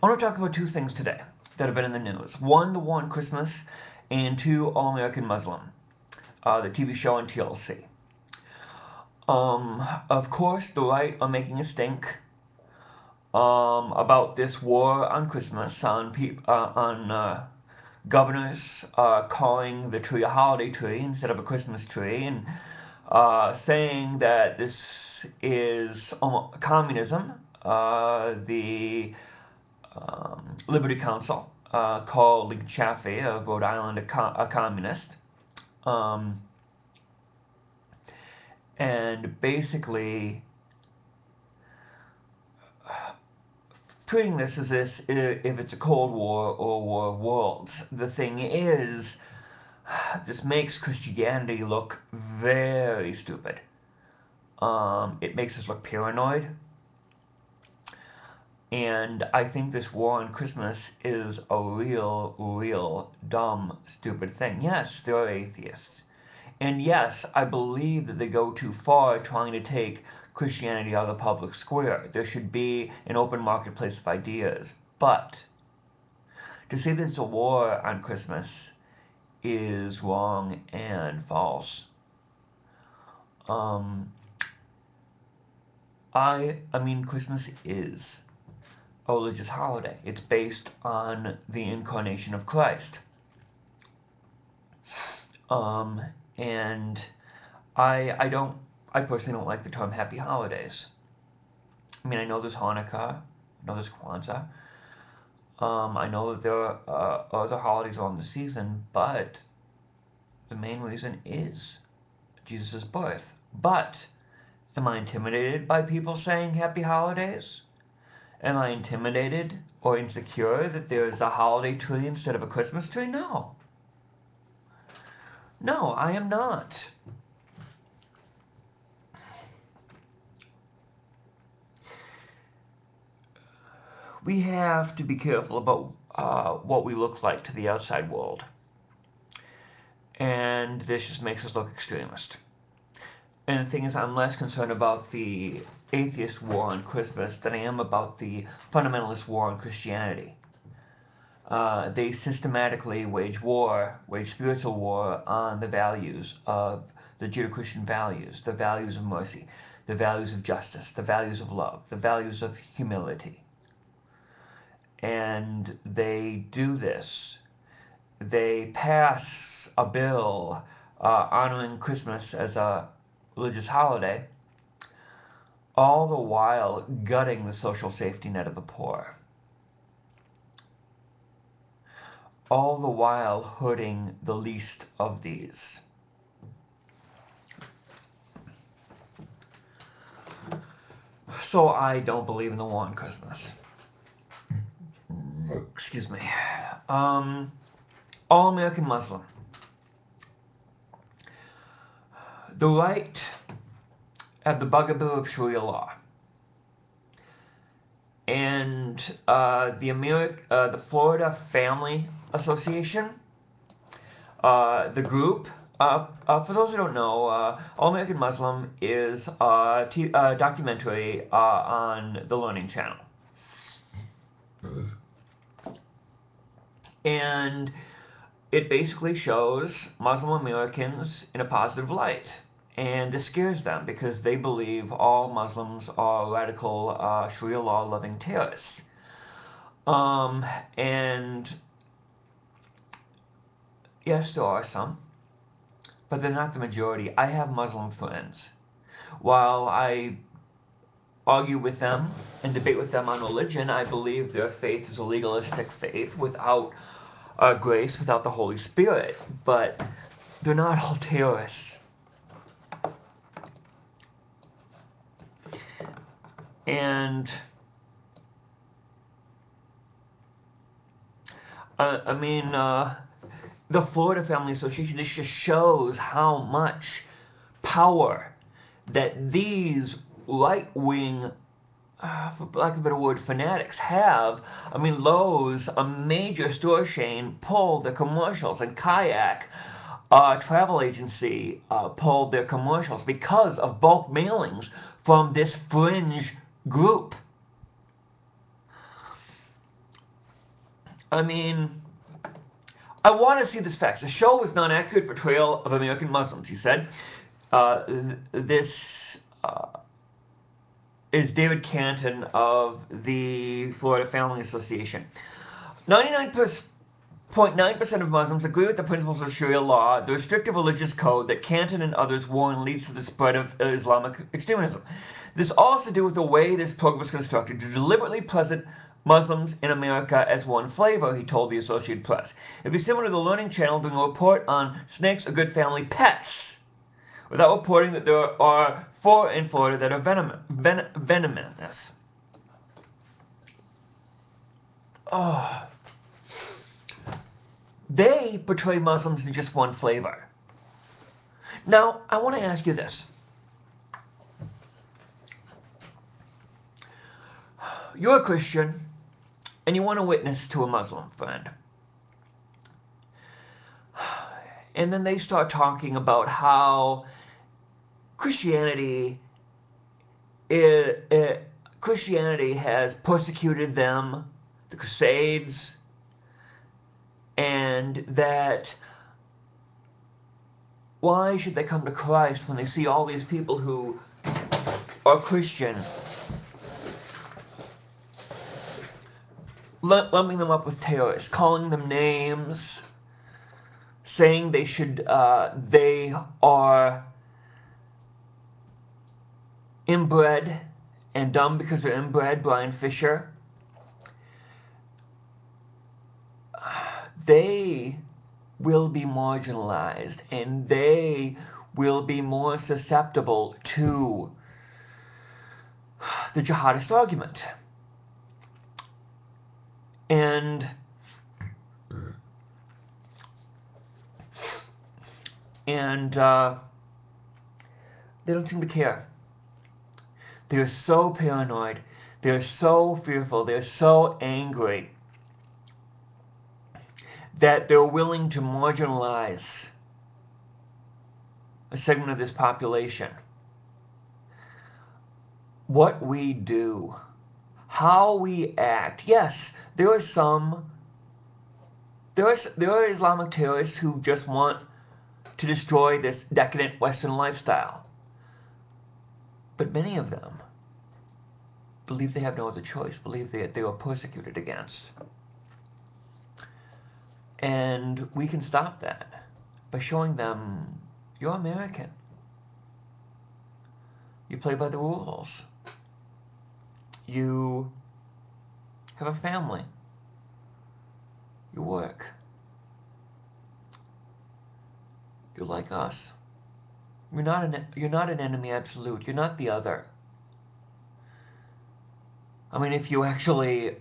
I want to talk about two things today that have been in the news. One, the war on Christmas, and two, All American Muslim, the TV show on TLC. Of course, the right are making a stink about this war on Christmas, on governors calling the tree a holiday tree instead of a Christmas tree, and saying that this is communism. The Liberty Counsel called Lincoln Chafee of Rhode Island a communist. Um, and basically treating this as if it's a Cold War or War of Worlds. The thing is, this makes Christianity look very stupid. It makes us look paranoid. And I think this war on Christmas is a real dumb, stupid thing. Yes, there are atheists. And yes, I believe that they go too far trying to take Christianity out of the public square. There should be an open marketplace of ideas. But to say that it's a war on Christmas is wrong and false. I mean, Christmas is a religious holiday. It's based on the incarnation of Christ. And I personally don't like the term happy holidays. I mean, I know there's Hanukkah, I know there's Kwanzaa. I know that there are other holidays on the season, but the main reason is Jesus' birth. But am I intimidated by people saying happy holidays? Am I intimidated or insecure that there's a holiday tree instead of a Christmas tree? No. No, I am not. We have to be careful about what we look like to the outside world. And this just makes us look extremist. And the thing is, I'm less concerned about the atheist war on Christmas than I am about the fundamentalist war on Christianity. They systematically wage spiritual war on the values of the Judeo-Christian values, the values of mercy, the values of justice, the values of love, the values of humility. And they do this. They pass a bill honoring Christmas as a religious holiday, all the while gutting the social safety net of the poor. All the while hurting the least of these. So I don't believe in the war on Christmas. Excuse me. All American Muslim. The right have the bugaboo of Sharia law. And the Florida Family Association, the group, for those who don't know, All American Muslim is a documentary on the Learning Channel. And it basically shows Muslim Americans in a positive light. And this scares them because they believe all Muslims are radical Sharia law-loving terrorists. And yes, there are some, but they're not the majority. I have Muslim friends. While I argue with them and debate with them on religion, I believe their faith is a legalistic faith without grace, without the Holy Spirit. But they're not all terrorists. And the Florida Family Association, this just shows how much power that these right-wing, for lack of a better word, fanatics have. I mean, Lowe's, a major store chain, pulled their commercials, and Kayak, a travel agency, pulled their commercials because of bulk mailings from this fringe group. I mean, I want to see this facts. The show was not an accurate portrayal of American Muslims, he said. This is David Canton of the Florida Family Association. 99.9% of Muslims agree with the principles of Sharia law, the restrictive religious code that Canton and others warn leads to the spread of Islamic extremism. This all has to do with the way this program is constructed to deliberately present Muslims in America as one flavor, he told the Associated Press. It'd be similar to the Learning Channel doing a report on snakes are good family pets, without reporting that there are 4 in Florida that are venomous. Oh. They portray Muslims in just one flavor. Now, I want to ask you this. You're a Christian, and you want to witness to a Muslim friend. And then they start talking about how Christianity has persecuted them, the Crusades, and that why should they come to Christ when they see all these people who are Christian lumping them up with terrorists, calling them names, saying they are inbred and dumb because they're inbred, Brian Fisher. They will be marginalized and they will be more susceptible to the jihadist argument. And they don't seem to care. They're so paranoid. They're so fearful. They're so angry that they're willing to marginalize a segment of this population. What we do, how we act. Yes, there are Islamic terrorists who just want to destroy this decadent Western lifestyle. But many of them believe they have no other choice, believe that they are persecuted against. And we can stop that by showing them, you're American. You play by the rules. You have a family. You work. You're like us. You're not an enemy absolute. You're not the other. I mean, if you actually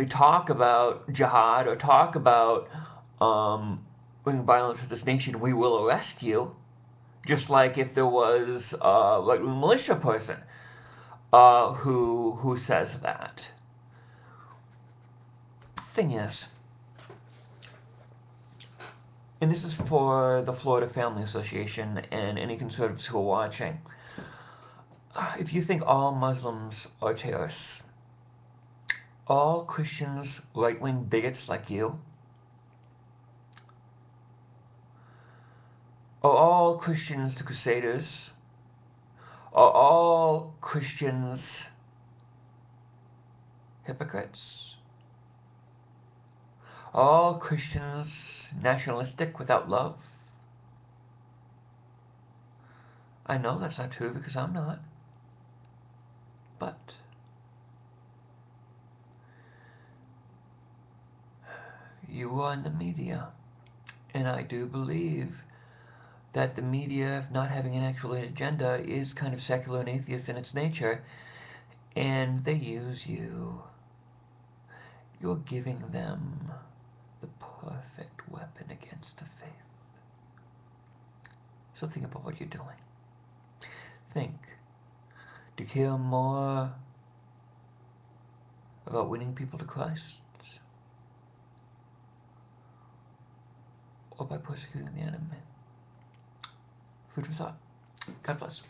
talk about jihad or talk about bringing violence to this nation, we will arrest you. Just like if there was a right-wing militia person who says that. Thing is, and this is for the Florida Family Association and any conservatives who are watching, if you think all Muslims are terrorists, all Christians right-wing bigots like you, are all Christians the Crusaders, are all Christians hypocrites, are all Christians nationalistic without love? I know that's not true because I'm not. But you are in the media, and I do believe that the media, not having an actual agenda, is kind of secular and atheist in its nature, and they use you. You're giving them the perfect weapon against the faith. So think about what you're doing. Think. Do you care more about winning people to Christ or by persecuting the enemy? Food for thought. God bless.